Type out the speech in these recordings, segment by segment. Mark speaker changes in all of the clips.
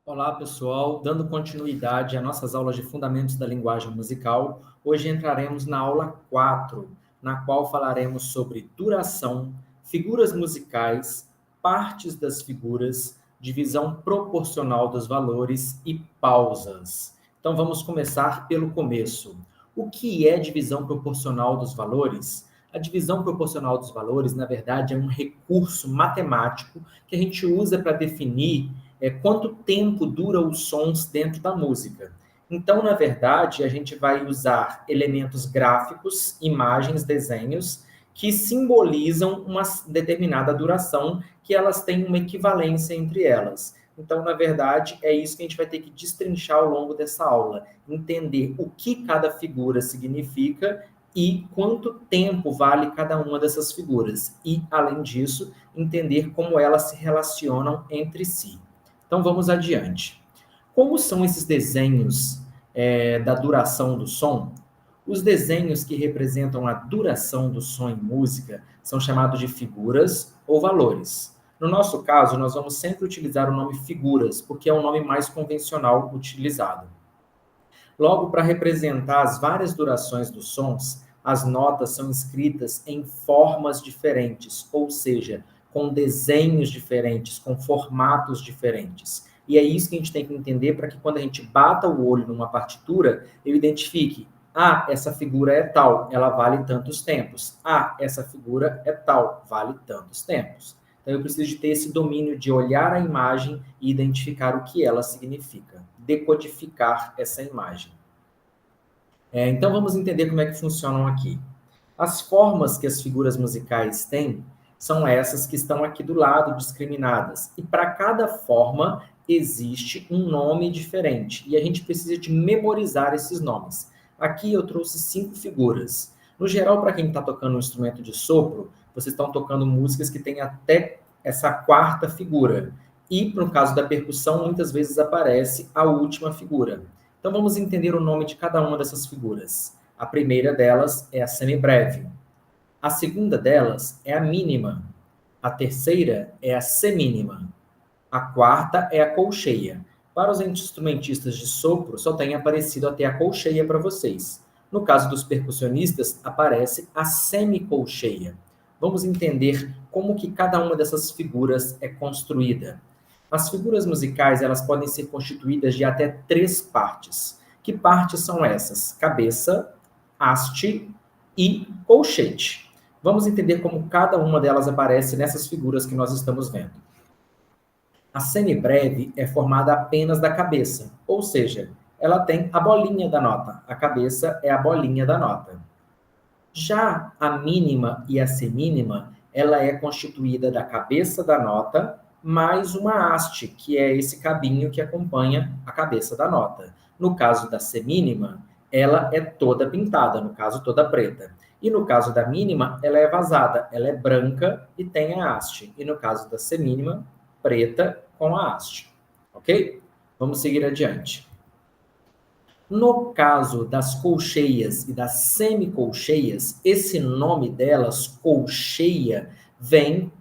Speaker 1: Olá, pessoal. Dando continuidade às nossas aulas de Fundamentos da Linguagem Musical, hoje entraremos na aula 4, na qual falaremos sobre duração, figuras musicais, partes das figuras, divisão proporcional dos valores e pausas. Então, vamos começar pelo começo. O que é divisão proporcional dos valores? A divisão proporcional dos valores, na verdade, é um recurso matemático que a gente usa para definir quanto tempo duram os sons dentro da música. Então, na verdade, a gente vai usar elementos gráficos, imagens, desenhos, que simbolizam uma determinada duração, que elas têm uma equivalência entre elas. Então, na verdade, é isso que a gente vai ter que destrinchar ao longo dessa aula, entender o que cada figura significa e quanto tempo vale cada uma dessas figuras. E, além disso, entender como elas se relacionam entre si. Então vamos adiante. Como são esses desenhos da duração do som? Os desenhos que representam a duração do som em música são chamados de figuras ou valores. No nosso caso, nós vamos sempre utilizar o nome figuras, porque é o nome mais convencional utilizado. Logo, para representar as várias durações dos sons, as notas são escritas em formas diferentes, ou seja, com desenhos diferentes, com formatos diferentes. E é isso que a gente tem que entender para que quando a gente bata o olho numa partitura, eu identifique, essa figura é tal, ela vale tantos tempos. Essa figura é tal, vale tantos tempos. Então eu preciso de ter esse domínio de olhar a imagem e identificar o que ela significa, decodificar essa imagem. Então vamos entender como é que funcionam aqui. As formas que as figuras musicais têm são essas que estão aqui do lado, discriminadas. E para cada forma existe um nome diferente. E a gente precisa de memorizar esses nomes. Aqui eu trouxe 5 figuras. No geral, para quem está tocando um instrumento de sopro, vocês estão tocando músicas que têm até essa quarta figura. E, no caso da percussão, muitas vezes aparece a última figura. Então vamos entender o nome de cada uma dessas figuras. A primeira delas é a semibreve. A segunda delas é a mínima. A terceira é a semínima. A quarta é a colcheia. Para os instrumentistas de sopro, só tem aparecido até a colcheia para vocês. No caso dos percussionistas, aparece a semicolcheia. Vamos entender como que cada uma dessas figuras é construída. As figuras musicais, elas podem ser constituídas de até 3 partes. Que partes são essas? Cabeça, haste e colchete. Vamos entender como cada uma delas aparece nessas figuras que nós estamos vendo. A semibreve é formada apenas da cabeça, ou seja, ela tem a bolinha da nota. A cabeça é a bolinha da nota. Já a mínima e a semínima, ela é constituída da cabeça da nota mais uma haste, que é esse cabinho que acompanha a cabeça da nota. No caso da semínima, ela é toda pintada, no caso toda preta. E no caso da mínima, ela é vazada, ela é branca e tem a haste. E no caso da semínima, preta com a haste. Ok? Vamos seguir adiante. No caso das colcheias e das semicolcheias, esse nome delas, colcheia, vem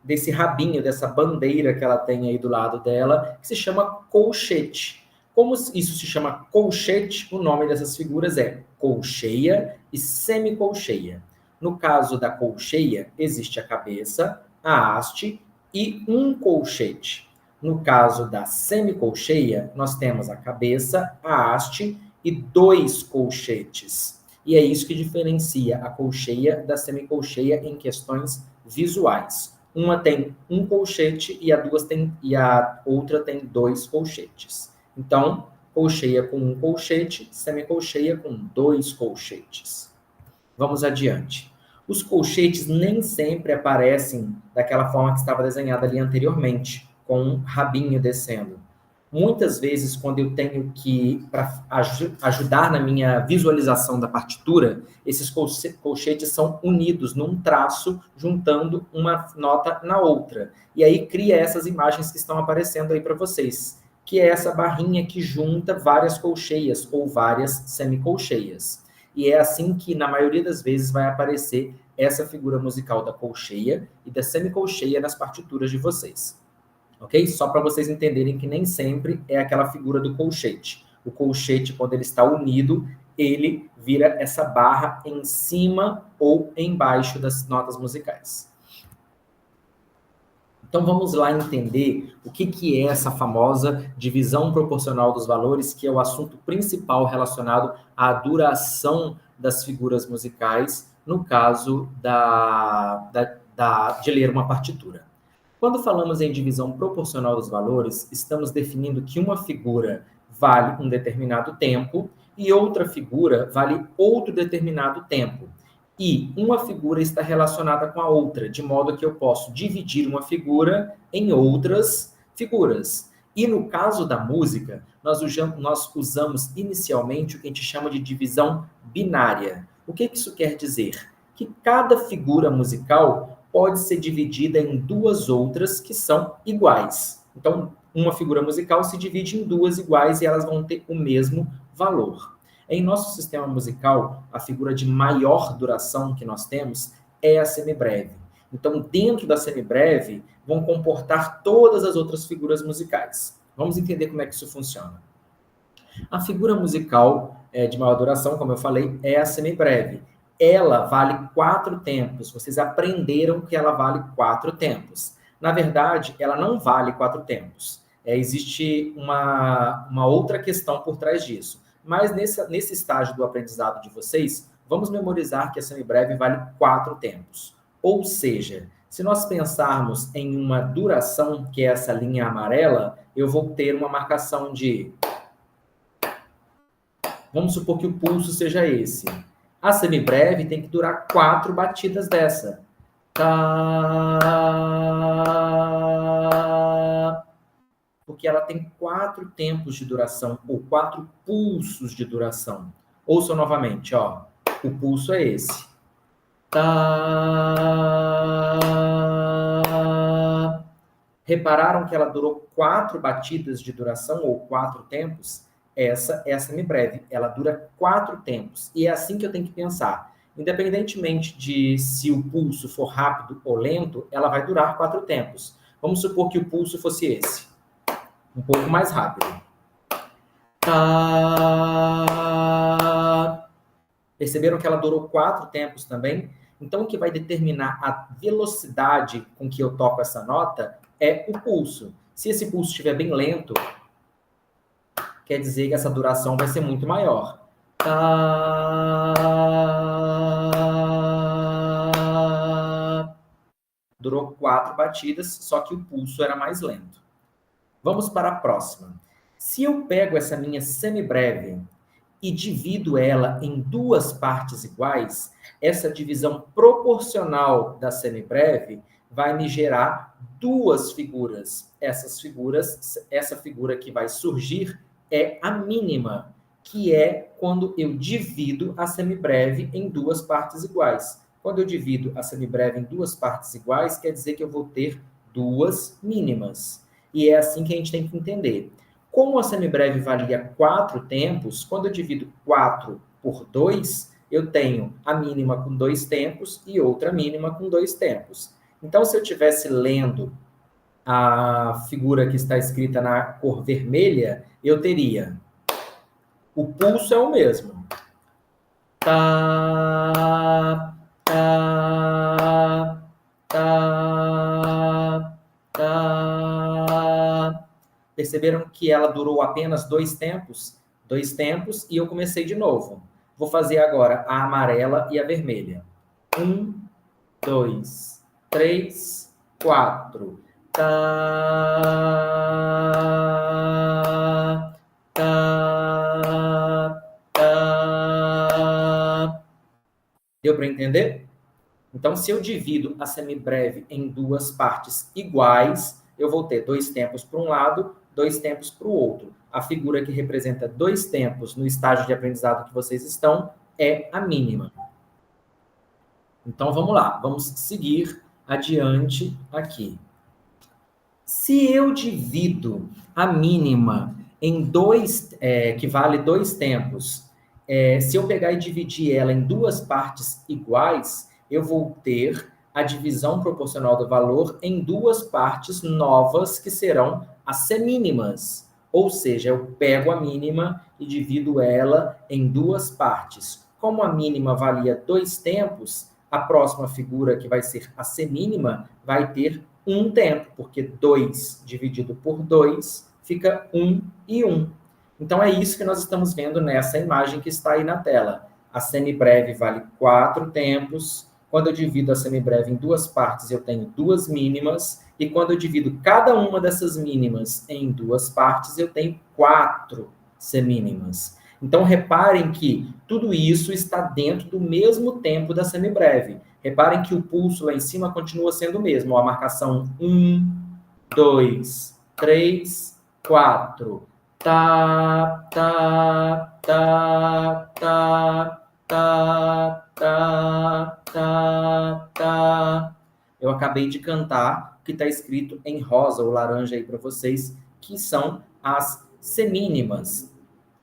Speaker 1: desse rabinho, dessa bandeira que ela tem aí do lado dela, que se chama colchete. Como isso se chama colchete, o nome dessas figuras é colcheia e semicolcheia. No caso da colcheia, existe a cabeça, a haste e um colchete. No caso da semicolcheia, nós temos a cabeça, a haste e 2 colchetes. E é isso que diferencia a colcheia da semicolcheia em questões visuais. Uma tem um colchete e a outra tem 2 colchetes. Então, colcheia com um colchete, semicolcheia com 2 colchetes. Vamos adiante. Os colchetes nem sempre aparecem daquela forma que estava desenhada ali anteriormente, com um rabinho descendo. Muitas vezes, quando eu tenho que, para ajudar na minha visualização da partitura, esses colchetes são unidos num traço, juntando uma nota na outra. E aí cria essas imagens que estão aparecendo aí para vocês, que é essa barrinha que junta várias colcheias ou várias semicolcheias. E é assim que, na maioria das vezes, vai aparecer essa figura musical da colcheia e da semicolcheia nas partituras de vocês. ok? Só para vocês entenderem que nem sempre é aquela figura do colchete. O colchete, quando ele está unido, ele vira essa barra em cima ou embaixo das notas musicais. Então vamos lá entender o que é essa famosa divisão proporcional dos valores, que é o assunto principal relacionado à duração das figuras musicais, no caso de ler uma partitura. Quando falamos em divisão proporcional dos valores, estamos definindo que uma figura vale um determinado tempo e outra figura vale outro determinado tempo. E uma figura está relacionada com a outra, de modo que eu posso dividir uma figura em outras figuras. E no caso da música, nós usamos inicialmente o que a gente chama de divisão binária. O que isso quer dizer? Que cada figura musical pode ser dividida em duas outras que são iguais. Então, uma figura musical se divide em duas iguais e elas vão ter o mesmo valor. Em nosso sistema musical, a figura de maior duração que nós temos é a semibreve. Então, dentro da semibreve, vão comportar todas as outras figuras musicais. Vamos entender como é que isso funciona. A figura musical de maior duração, como eu falei, é a semibreve. Ela vale 4 tempos. Vocês aprenderam que ela vale 4 tempos. Na verdade, ela não vale 4 tempos. Existe uma outra questão por trás disso. Mas nesse estágio do aprendizado de vocês, vamos memorizar que a semibreve vale 4 tempos. Ou seja, se nós pensarmos em uma duração, que é essa linha amarela, eu vou ter uma marcação de... Vamos supor que o pulso seja esse. A semibreve tem que durar 4 batidas dessa. Tá. Porque ela tem 4 tempos de duração, ou 4 pulsos de duração. Ouçam novamente, ó. O pulso é esse. Tá. Repararam que ela durou 4 batidas de duração, ou 4 tempos? Essa é a semibreve. Ela dura 4 tempos. E é assim que eu tenho que pensar. Independentemente de se o pulso for rápido ou lento, ela vai durar 4 tempos. Vamos supor que o pulso fosse esse. Um pouco mais rápido. Tá. Perceberam que ela durou 4 tempos também? Então, o que vai determinar a velocidade com que eu toco essa nota é o pulso. Se esse pulso estiver bem lento, quer dizer que essa duração vai ser muito maior. Tá. Durou 4 batidas, só que o pulso era mais lento. Vamos para a próxima. Se eu pego essa minha semibreve e divido ela em 2 partes iguais, essa divisão proporcional da semibreve vai me gerar 2 figuras. Essa figura que vai surgir é a mínima, que é quando eu divido a semibreve em 2 partes iguais. Quando eu divido a semibreve em 2 partes iguais, quer dizer que eu vou ter 2 mínimas. E é assim que a gente tem que entender. Como a semibreve valia 4 tempos, quando eu divido 4 por 2, eu tenho a mínima com 2 tempos e outra mínima com 2 tempos. Então, se eu estivesse lendo a figura que está escrita na cor vermelha, eu teria... O pulso é o mesmo. Tá, tá, tá, tá. Perceberam que ela durou apenas 2 tempos? 2 tempos, e eu comecei de novo. Vou fazer agora a amarela e a vermelha. 1, 2, 3, 4. Tá, tá, tá. Deu para entender? Então, se eu divido a semibreve em 2 partes iguais, eu vou ter 2 tempos para um lado, 2 tempos para o outro. A figura que representa 2 tempos no estágio de aprendizado que vocês estão é a mínima. Então, vamos lá. Vamos seguir adiante aqui. Se eu divido a mínima em 2, que vale 2 tempos, se eu pegar e dividir ela em 2 partes iguais, eu vou ter a divisão proporcional do valor em duas partes novas, que serão as semínimas. Ou seja, eu pego a mínima e divido ela em duas partes. Como a mínima valia 2 tempos, a próxima figura, que vai ser a semínima, vai ter 1 tempo, porque 2 dividido por 2 fica 1 e 1. Então, é isso que nós estamos vendo nessa imagem que está aí na tela. A semibreve vale 4 tempos. Quando eu divido a semibreve em duas partes, eu tenho 2 mínimas. E quando eu divido cada uma dessas mínimas em duas partes, eu tenho 4 semínimas. Então, reparem que tudo isso está dentro do mesmo tempo da semibreve. Reparem que o pulso lá em cima continua sendo o mesmo. A marcação 1, 2, 3, 4. Tá, tá, tá, tá, tá, tá, tá, tá. Eu acabei de cantar o que está escrito em rosa ou laranja aí para vocês, que são as semínimas.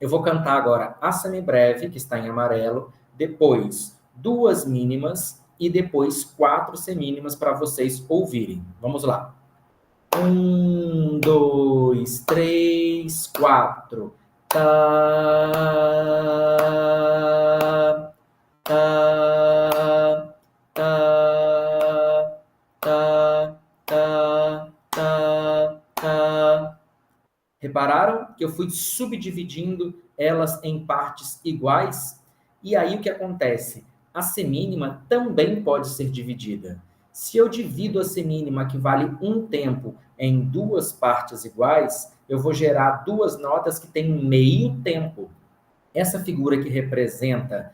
Speaker 1: Eu vou cantar agora a semibreve, que está em amarelo, depois 2 mínimas e depois 4 semínimas para vocês ouvirem. Vamos lá. 1, 2, 3, 4. Tá, tá, tá, tá, tá, tá, tá. Repararam que eu fui subdividindo elas em partes iguais? E aí o que acontece? A semínima também pode ser dividida. Se eu divido a semínima, que vale 1 tempo, em duas partes iguais, eu vou gerar duas notas que têm meio tempo. Essa figura que representa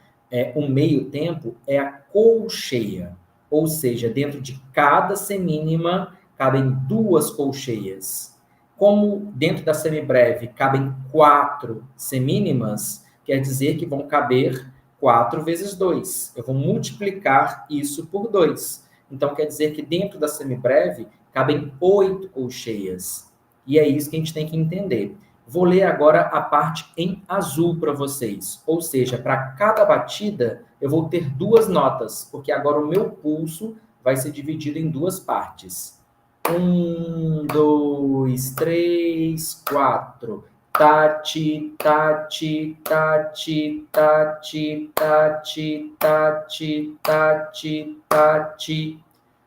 Speaker 1: o meio tempo é a colcheia. Ou seja, dentro de cada semínima cabem 2 colcheias. Como dentro da semibreve cabem 4 semínimas, quer dizer que vão caber 4 vezes 2. Eu vou multiplicar isso por 2. Então, quer dizer que dentro da semibreve cabem 8 colcheias. E é isso que a gente tem que entender. Vou ler agora a parte em azul para vocês. Ou seja, para cada batida, eu vou ter 2 notas, porque agora o meu pulso vai ser dividido em 2 partes. 1, 2, 3, 4. Tati, tati, tati, tati, tati, tati, tati, tati.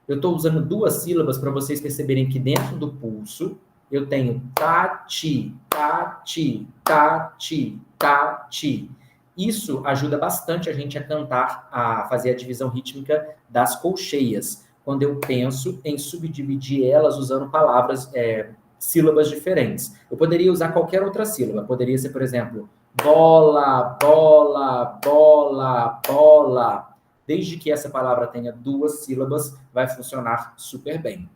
Speaker 1: Eu estou usando 2 sílabas para vocês perceberem que dentro do pulso eu tenho tati, tati, tati, tati. Isso ajuda bastante a gente a cantar, a fazer a divisão rítmica das colcheias, quando eu penso em subdividir elas usando palavras, sílabas diferentes. Eu poderia usar qualquer outra sílaba. Poderia ser, por exemplo, bola, bola, bola, bola. Desde que essa palavra tenha 2 sílabas, vai funcionar super bem.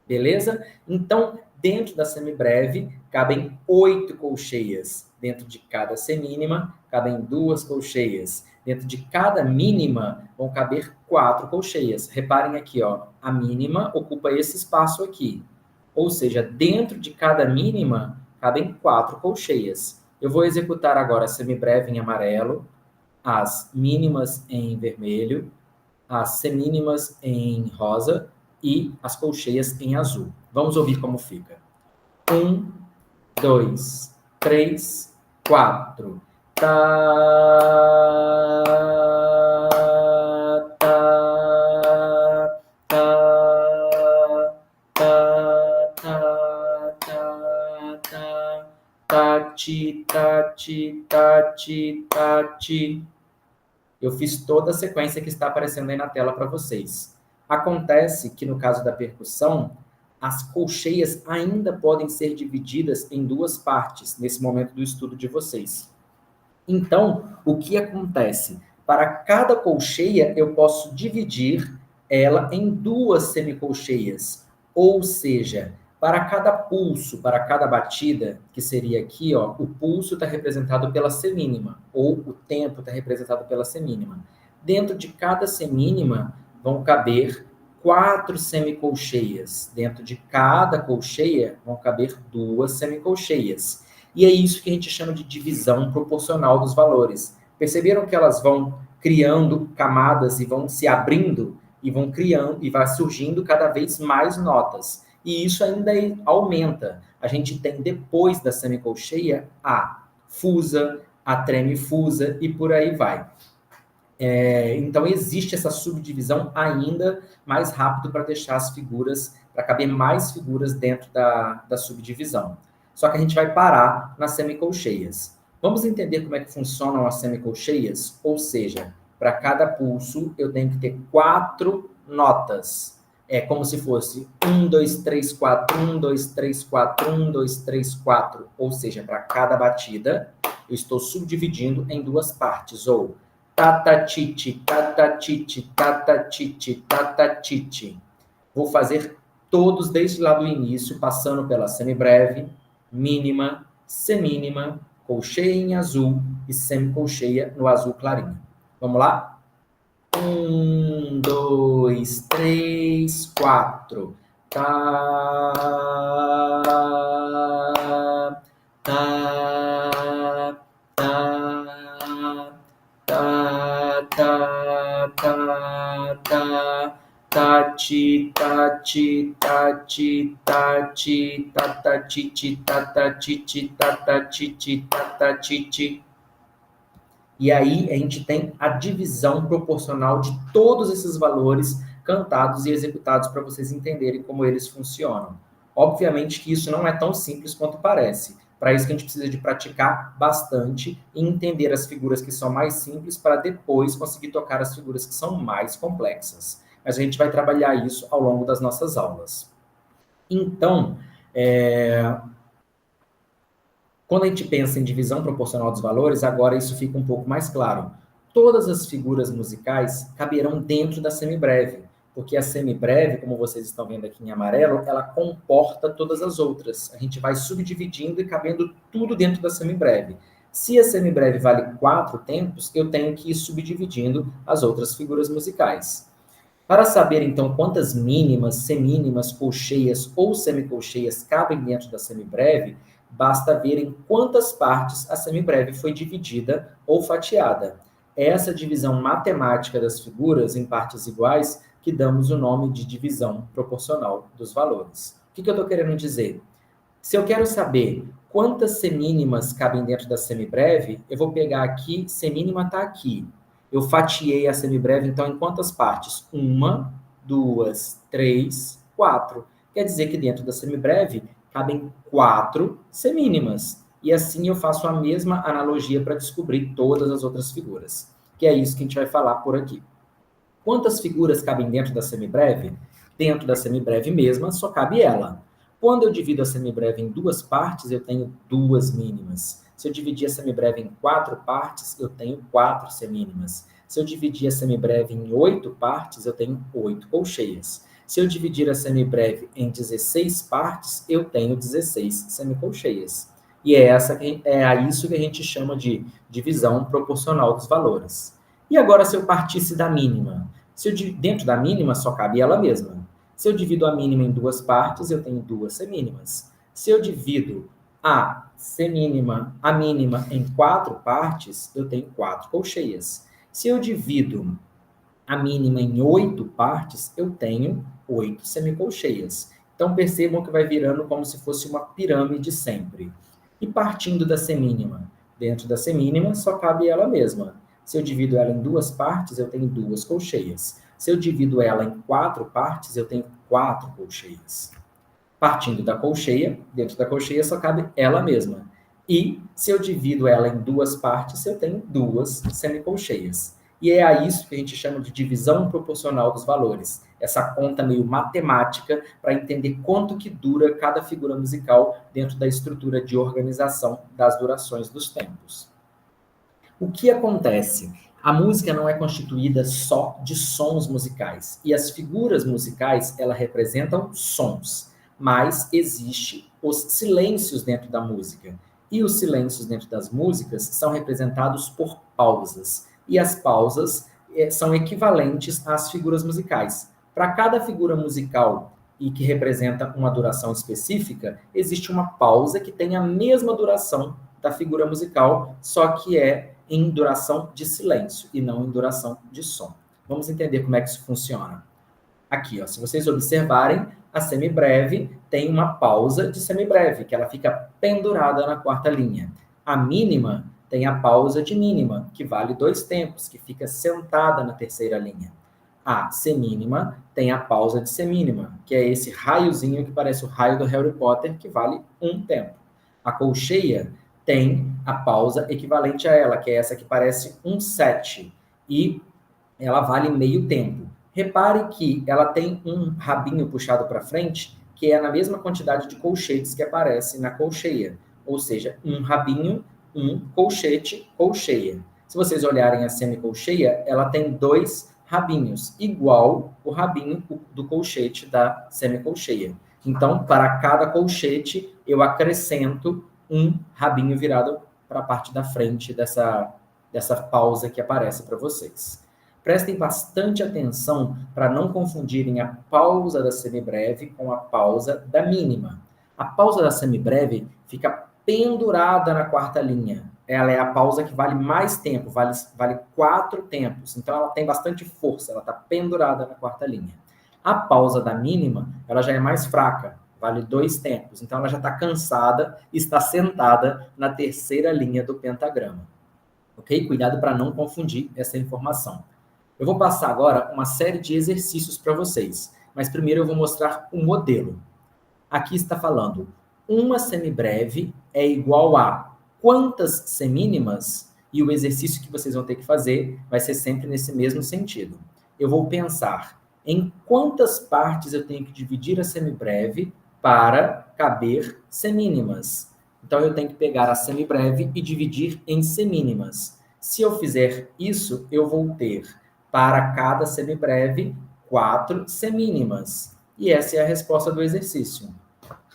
Speaker 1: Beleza? Então, dentro da semibreve, cabem 8 colcheias. Dentro de cada semínima, cabem 2 colcheias. Dentro de cada mínima, vão caber 4 colcheias. Reparem aqui, ó, a mínima ocupa esse espaço aqui. Ou seja, dentro de cada mínima, cabem 4 colcheias. Eu vou executar agora a semibreve em amarelo, as mínimas em vermelho, as semínimas em rosa e as colcheias em azul. Vamos ouvir como fica. 1, 2, 3, 4. Tá, tá, tá, tá, tá, tá, tá, tati, tati, tati, tati. Eu fiz toda a sequência que está aparecendo aí na tela para vocês. Acontece que, no caso da percussão, as colcheias ainda podem ser divididas em 2 partes, nesse momento do estudo de vocês. Então, o que acontece? Para cada colcheia, eu posso dividir ela em 2 semicolcheias. Ou seja, para cada pulso, para cada batida, que seria aqui, ó, o pulso está representado pela semínima, ou o tempo está representado pela semínima. Dentro de cada semínima vão caber 4 semicolcheias. Dentro de cada colcheia vão caber 2 semicolcheias. E é isso que a gente chama de divisão proporcional dos valores. Perceberam que elas vão criando camadas e vão se abrindo? e vão criando, e vai surgindo cada vez mais notas. E isso ainda aumenta. A gente tem depois da semicolcheia a fusa, a tremifusa e por aí vai. Então, existe essa subdivisão ainda mais rápido para deixar as figuras, para caber mais figuras dentro da subdivisão. Só que a gente vai parar nas semicolcheias. Vamos entender como é que funcionam as semicolcheias? Ou seja, para cada pulso eu tenho que ter 4 notas. É como se fosse 1, 2, 3, 4, 1, 2, 3, 4, 1, 2, 3, 4. Ou seja, para cada batida, eu estou subdividindo em 2 partes, ou tatatiti, tatatiti, tatatiti, tatatiti. Vou fazer todos desde lá do início, passando pela semibreve, mínima, semínima, colcheia em azul e semicolcheia no azul clarinho. Vamos lá? 1, 2, 3, 4. Tá, tá, tá, tá, tá, tá, tá, tati, tati, tati, tati, tatatiti, tatatiti, tatatiti, tatatiti. E aí a gente tem a divisão proporcional de todos esses valores cantados e executados para vocês entenderem como eles funcionam. Obviamente que isso não é tão simples quanto parece. Para isso que a gente precisa de praticar bastante e entender as figuras que são mais simples para depois conseguir tocar as figuras que são mais complexas. Mas a gente vai trabalhar isso ao longo das nossas aulas. Então, quando a gente pensa em divisão proporcional dos valores, agora isso fica um pouco mais claro. Todas as figuras musicais caberão dentro da semibreve, porque a semibreve, como vocês estão vendo aqui em amarelo, ela comporta todas as outras. A gente vai subdividindo e cabendo tudo dentro da semibreve. Se a semibreve vale 4 tempos, eu tenho que ir subdividindo as outras figuras musicais. Para saber, então, quantas mínimas, semínimas, colcheias ou semicolcheias cabem dentro da semibreve, basta ver em quantas partes a semibreve foi dividida ou fatiada. É essa divisão matemática das figuras em partes iguais que damos o nome de divisão proporcional dos valores. O que eu estou querendo dizer? Se eu quero saber quantas semínimas cabem dentro da semibreve, eu vou pegar aqui, semínima está aqui. Eu fatiei a semibreve, então, em quantas partes? 1, 2, 3, 4. Quer dizer que dentro da semibreve cabem 4 semínimas. E assim eu faço a mesma analogia para descobrir todas as outras figuras. Que é isso que a gente vai falar por aqui. Quantas figuras cabem dentro da semibreve? Dentro da semibreve mesma, só cabe ela. Quando eu divido a semibreve em 2 partes, eu tenho 2 mínimas. Se eu dividir a semibreve em 4 partes, eu tenho 4 semínimas. Se eu dividir a semibreve em 8 partes, eu tenho 8 colcheias. Se eu dividir a semibreve em 16 partes, eu tenho 16 semicolcheias. E é a isso que a gente chama de divisão proporcional dos valores. E agora, se eu partisse da mínima? Dentro da mínima, só cabe ela mesma. Se eu divido a mínima em 2 partes, eu tenho 2 semínimas. Se eu divido a mínima em 4 partes, eu tenho 4 colcheias. Se eu divido a mínima em 8 partes, eu tenho 8 semicolcheias. Então, percebam que vai virando como se fosse uma pirâmide sempre. E partindo da semínima, dentro da semínima só cabe ela mesma. Se eu divido ela em 2 partes, eu tenho 2 colcheias. Se eu divido ela em 4 partes, eu tenho 4 colcheias. Partindo da colcheia, dentro da colcheia só cabe ela mesma. E se eu divido ela em 2 partes, eu tenho 2 semicolcheias. E é a isso que a gente chama de divisão proporcional dos valores. Essa conta meio matemática para entender quanto que dura cada figura musical dentro da estrutura de organização das durações dos tempos. O que acontece? A música não é constituída só de sons musicais. E as figuras musicais, elas representam sons. Mas existe os silêncios dentro da música. E os silêncios dentro das músicas são representados por pausas. E as pausas são equivalentes às figuras musicais. Para cada figura musical e que representa uma duração específica, existe uma pausa que tem a mesma duração da figura musical, só que é em duração de silêncio e não em duração de som. Vamos entender como é que isso funciona. Aqui, ó, se vocês observarem, a semibreve tem uma pausa de semibreve, que ela fica pendurada na quarta linha. A mínima tem a pausa de mínima, que vale 2 tempos, que fica sentada na terceira linha. A semínima tem a pausa de semínima, que é esse raiozinho que parece o raio do Harry Potter, que vale 1 tempo. A colcheia tem a pausa equivalente a ela, que é essa que parece um 7, e ela vale meio tempo. Repare que ela tem um rabinho puxado para frente, que é na mesma quantidade de colchetes que aparece na colcheia. Ou seja, um rabinho, um colchete, colcheia. Se vocês olharem a semicolcheia, ela tem 2 rabinhos, igual o rabinho do colchete da semicolcheia. Então, para cada colchete, eu acrescento um rabinho virado para a parte da frente dessa pausa que aparece para vocês. Prestem bastante atenção para não confundirem a pausa da semibreve com a pausa da mínima. A pausa da semibreve fica pendurada na quarta linha. Ela é a pausa que vale mais tempo, vale 4 tempos. Então, ela tem bastante força, ela está pendurada na quarta linha. A pausa da mínima, ela já é mais fraca, vale 2 tempos. Então, ela já está cansada e está sentada na terceira linha do pentagrama. Ok? Cuidado para não confundir essa informação. Eu vou passar agora uma série de exercícios para vocês, mas primeiro eu vou mostrar o modelo. Aqui está falando, uma semibreve é igual a quantas semínimas? E o exercício que vocês vão ter que fazer vai ser sempre nesse mesmo sentido. Eu vou pensar em quantas partes eu tenho que dividir a semibreve para caber semínimas. Então, eu tenho que pegar a semibreve e dividir em semínimas. Se eu fizer isso, eu vou ter para cada semibreve 4 semínimas. E essa é a resposta do exercício.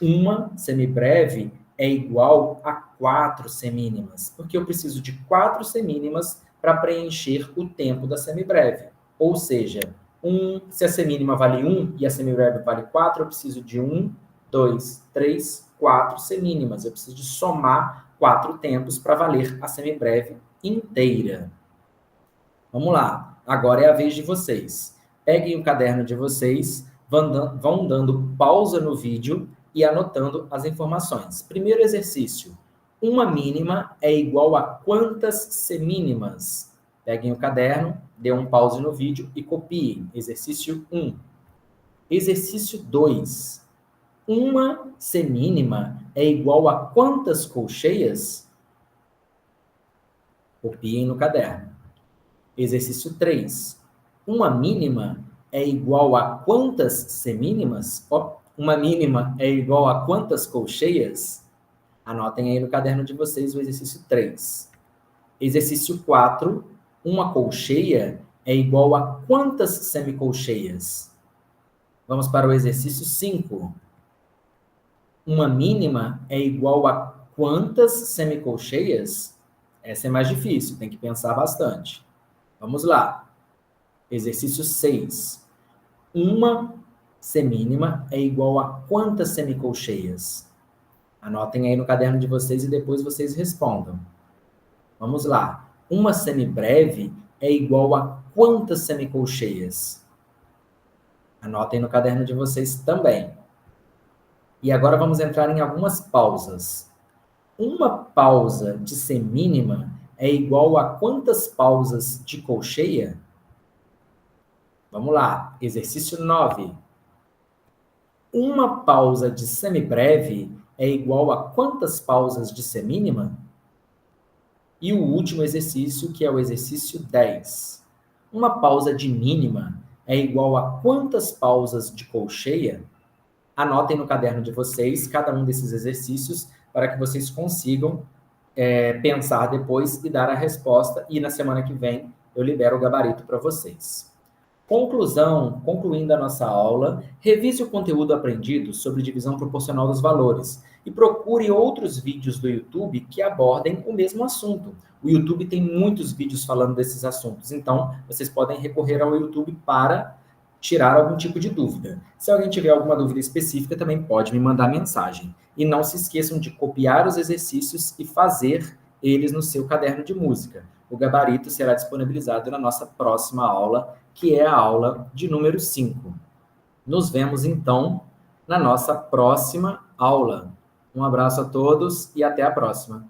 Speaker 1: Uma semibreve é igual a 4 semínimas, porque eu preciso de 4 semínimas para preencher o tempo da semibreve. Ou seja, se a semínima vale 1 e a semibreve vale 4, eu preciso de 1, 2, 3, 4 semínimas. Eu preciso de somar 4 tempos para valer a semibreve inteira. Vamos lá. Agora é a vez de vocês. Peguem o caderno de vocês, vão dando pausa no vídeo e anotando as informações. Primeiro exercício. Uma mínima é igual a quantas semínimas? Peguem o caderno, dê um pause no vídeo e copiem. Exercício 1. Exercício 2. Uma semínima é igual a quantas colcheias? Copiem no caderno. Exercício 3. Uma mínima é igual a quantas semínimas? Uma mínima é igual a quantas colcheias? Anotem aí no caderno de vocês o exercício 3. Exercício 4. Uma colcheia é igual a quantas semicolcheias? Vamos para o exercício 5. Uma mínima é igual a quantas semicolcheias? Essa é mais difícil, tem que pensar bastante. Vamos lá. Exercício 6. Uma semínima é igual a quantas semicolcheias? Anotem aí no caderno de vocês e depois vocês respondam. Vamos lá. Uma semibreve é igual a quantas semicolcheias? Anotem no caderno de vocês também. E agora vamos entrar em algumas pausas. Uma pausa de semínima é igual a quantas pausas de colcheia? Vamos lá, exercício 9. Uma pausa de semibreve é igual a quantas pausas de semínima? E o último exercício, que é o exercício 10. Uma pausa de mínima é igual a quantas pausas de colcheia? Anotem no caderno de vocês cada um desses exercícios para que vocês consigam pensar depois e dar a resposta. E na semana que vem eu libero o gabarito para vocês. Conclusão, concluindo a nossa aula, revise o conteúdo aprendido sobre divisão proporcional dos valores e procure outros vídeos do YouTube que abordem o mesmo assunto. O YouTube tem muitos vídeos falando desses assuntos, então vocês podem recorrer ao YouTube para tirar algum tipo de dúvida. Se alguém tiver alguma dúvida específica, também pode me mandar mensagem. E não se esqueçam de copiar os exercícios e fazer eles no seu caderno de música. O gabarito será disponibilizado na nossa próxima aula, que é a aula de número 5. Nos vemos, então, na nossa próxima aula. Um abraço a todos e até a próxima.